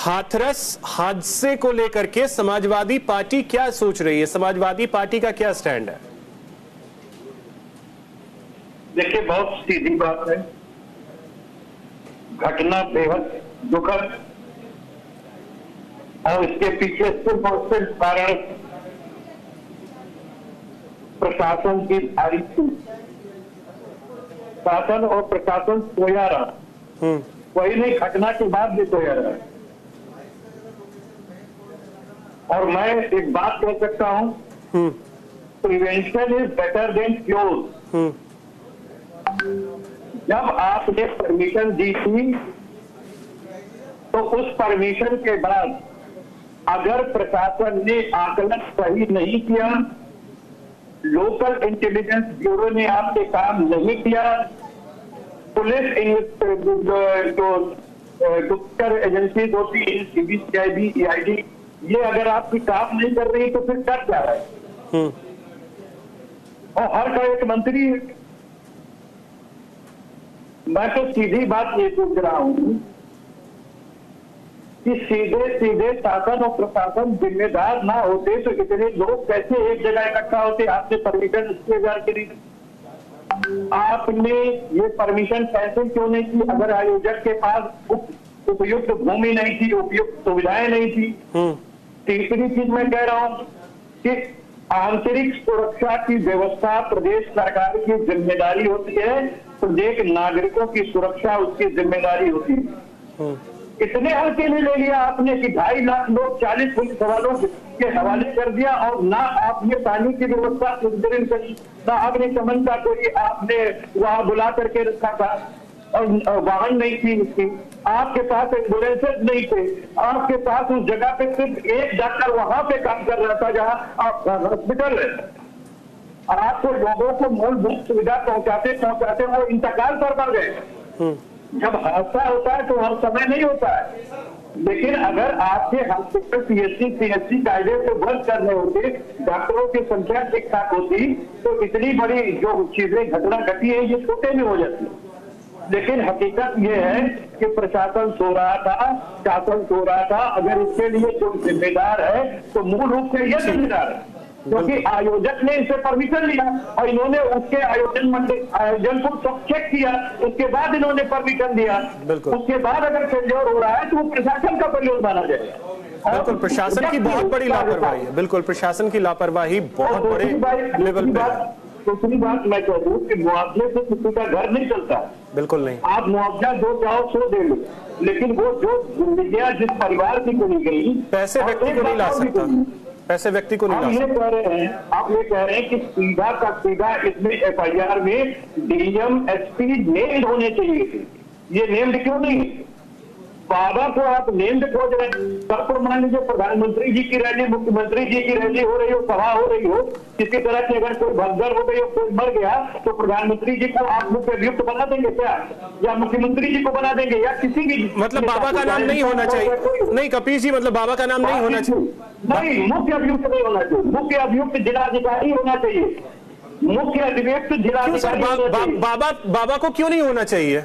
हाथरस हादसे को लेकर के समाजवादी पार्टी क्या सोच रही है? समाजवादी पार्टी का क्या स्टैंड है? देखिए, बहुत सीधी बात है। घटना बेहद दुखद और इसके पीछे सिर्फ और सिर्फ कारण प्रशासन की भारी शासन और प्रशासन सोया रहा। वही नहीं, घटना के बाद भी सोया रहा। और मैं एक बात कह सकता हूं, prevention is better than cure. जब आपने परमिशन दी थी तो उस परमिशन के बाद अगर प्रशासन ने आकलन सही नहीं किया, लोकल इंटेलिजेंस ब्यूरो ने आपके काम नहीं किया, पुलिस जो गुप्तचर एजेंसी होती है, सीबीसीआईडी, ईआईडी, ये अगर आपकी काम नहीं कर रही तो फिर कर क्या रहा है? और हर का एक मंत्री। मैं तो सीधी बात ये पूछ रहा हूं कि सीधे सीधे शासन और प्रशासन जिम्मेदार ना होते तो इतने लोग कैसे एक जगह इकट्ठा होते? आपने परमिशन इसके हजार करी, आपने ये परमिशन कैंसिल क्यों नहीं की? अगर आयोजक के पास उपयुक्त भूमि नहीं थी, उपयुक्त सुविधाएं नहीं थी। तीसरी चीज मैं कह रहा हूं कि आंतरिक सुरक्षा की व्यवस्था प्रदेश सरकार की जिम्मेदारी होती है, प्रत्येक नागरिकों की सुरक्षा उसकी जिम्मेदारी होती है। इतने हल्के में ले लिया आपने कि 2.5 लाख लोग 40 पुलिस सवालों के हवाले कर दिया, और ना आपने पानी की व्यवस्था सुदृढ़ करी, ना आपने चमन का कोई आपने वहां बुला करके रखा था, और वाहन नहीं थी उसकी, आपके पास एम्बुलेंसेज नहीं थे, आपके पास उस जगह पे सिर्फ एक डॉक्टर वहां पे काम कर रहा था जहां आप हॉस्पिटल है। आपको लोगों को मूलभूत सुविधा पहुंचाते पहुंचाते वो इंतकाल कर गए। जब हादसा होता है तो हर समय नहीं होता है, लेकिन अगर आपके हॉस्पिटल पीएचसी कायदे से बंद करने होते, डॉक्टरों की संख्या ठीक ठाक होती, तो इतनी बड़ी जो चीजें घटना घटी है ये छोटे में हो जाती। लेकिन हकीकत ये है कि प्रशासन सो रहा था, शासन सो रहा था। अगर इसके लिए जो जिम्मेदार है तो मूल रूप से यह जिम्मेदार है, क्योंकि आयोजक ने इसे परमिशन लिया और इन्होंने उसके आयोजन को सब चेक किया, उसके बाद इन्होंने परमिशन दिया। उसके बाद अगर फेल्योर हो रहा है तो वो प्रशासन का फेल्योर माना जाएगा। बिल्कुल, प्रशासन की बहुत बड़ी लापरवाही है। बिल्कुल, प्रशासन की लापरवाही बहुत बड़े लेवल पे। दूसरी बात मैं कह दूं कि मुआवजे से किसी का घर नहीं चलता। बिल्कुल नहीं। आप मुआवजा दो चाहो सो दे लो, लेकिन वो जो जिंदगियां जिस परिवार की चली गई, पैसे व्यक्ति को नहीं ला सकता, पैसे व्यक्ति को नहीं ला सकता। आप ये कह रहे हैं कि सीधा का सीधा इसमें एफआईआर में डीएम एसपी नेम्ड होने चाहिए थे। ये नेम्ड क्यों नहीं? बाबा को आप नेम्ड खोज रहे हैं। तब मान लीजिए प्रधानमंत्री जी की रैली, मुख्यमंत्री जी की रैली हो रही हो, सभा हो रही हो, किसी तरह की अगर कोई भगदड़ हो गई हो, कोई मर गया, तो प्रधानमंत्री जी को आप मुख्य अभियुक्त बना देंगे क्या? या मुख्यमंत्री जी को बना देंगे, या किसी भी? मतलब बाबा का नाम नहीं होना चाहिए? नहीं कपीश जी, मतलब बाबा का नाम नहीं होना चाहिए? नहीं, मुख्य अभियुक्त नहीं होना चाहिए। मुख्य अभियुक्त जिलाधिकारी होना चाहिए। मुख्य अभियुक्त जिलाधिकारी। बाबा को क्यों नहीं होना चाहिए?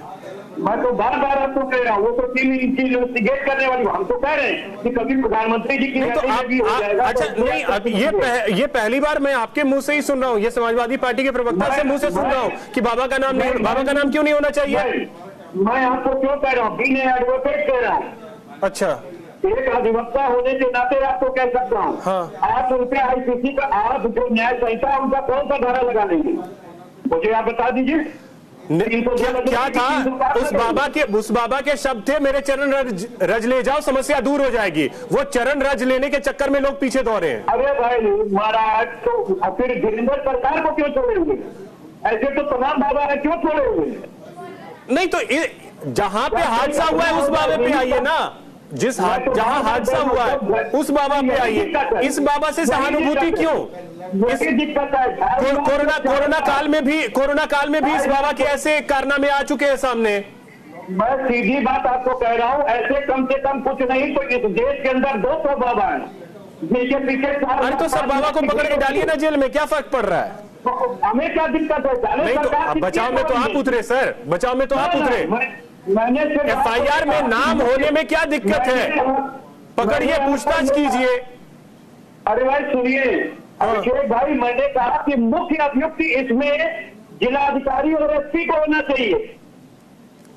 मैं तो बार बार आपको कह रहा हूँ, वो तो टीम इन्वेस्टिगेट करने वाली, हम तो कह रहे हैं कि कभी प्रधानमंत्री जी की तो हो जाएगा। अच्छा नहीं, अब ये पहली बार मैं आपके मुंह से ही सुन रहा हूँ, ये समाजवादी पार्टी के प्रवक्ता से मुंह से सुन रहा हूँ कि बाबा का नाम नहीं, बाबा का नाम क्यों नहीं होना चाहिए? मैं आपको क्यों कह रहा हूँ? बीइंग एन एडवोकेट कह रहा हूँ। अच्छा, एक अधिवक्ता होने के नाते आपको कह सकता हूँ। हाँ। आप उनके आईपीसी का, आप जो न्याय संहिता है उनका कौन सा धारा लगा लेंगे, मुझे आप बता दीजिए। क्या था उस बाबा के शब्द थे, मेरे चरण रज ले जाओ, समस्या दूर हो जाएगी। वो चरण रज लेने के चक्कर में लोग पीछे दौड़े हैं। अरे भाई महाराज, तो फिर वीरेंद्र सरकार को क्यों छोड़ेंगे? ऐसे तो तमाम बाबा है, क्यों छोड़ेंगे? नहीं तो जहां पे हादसा हुआ है उस बाबा पे आइए ना, जहां हादसा हुआ है उस बाबा पे आइए। इस बाबा से सहानुभूति क्यों? कोरोना काल में भी इस बाबा के ऐसे कारनामे आ चुके हैं सामने। मैं सीधी बात आपको कह रहा हूँ, ऐसे कम से कम कुछ नहीं तो इस देश के अंदर 200 बाबा हैं जिनके पीछे। अरे तो सब बाबा को पकड़ के डालिए ना जेल में, क्या फर्क पड़ रहा है? हमें क्या दिक्कत है? नहीं तो बचाव में तो आप उतरे सर, बचाव में तो आप उतरे। मैंने सिर्फ FIR में नाम होने में क्या दिक्कत है? पकड़िए, पूछताछ कीजिए। अरे भाई सुनिए अभिषेक भाई, मैंने कहा कि मुख्य अभियुक्त इसमें जिलाधिकारी और एसपी को होना चाहिए।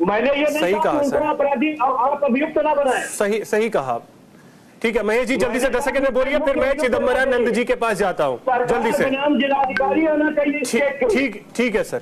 मैंने ये नहीं सही कहा कि सर। उनको अपराधी और आप अभियुक्त ना बनाए। सही सही कहा। ठीक है महेश जी, जल्दी से 10 सेकंड में बोलिए, फिर मैं चिदम्बरानंद जी के पास जाता हूँ जल्दी से। नाम जिलाधिकारी होना चाहिए। ठीक है सर।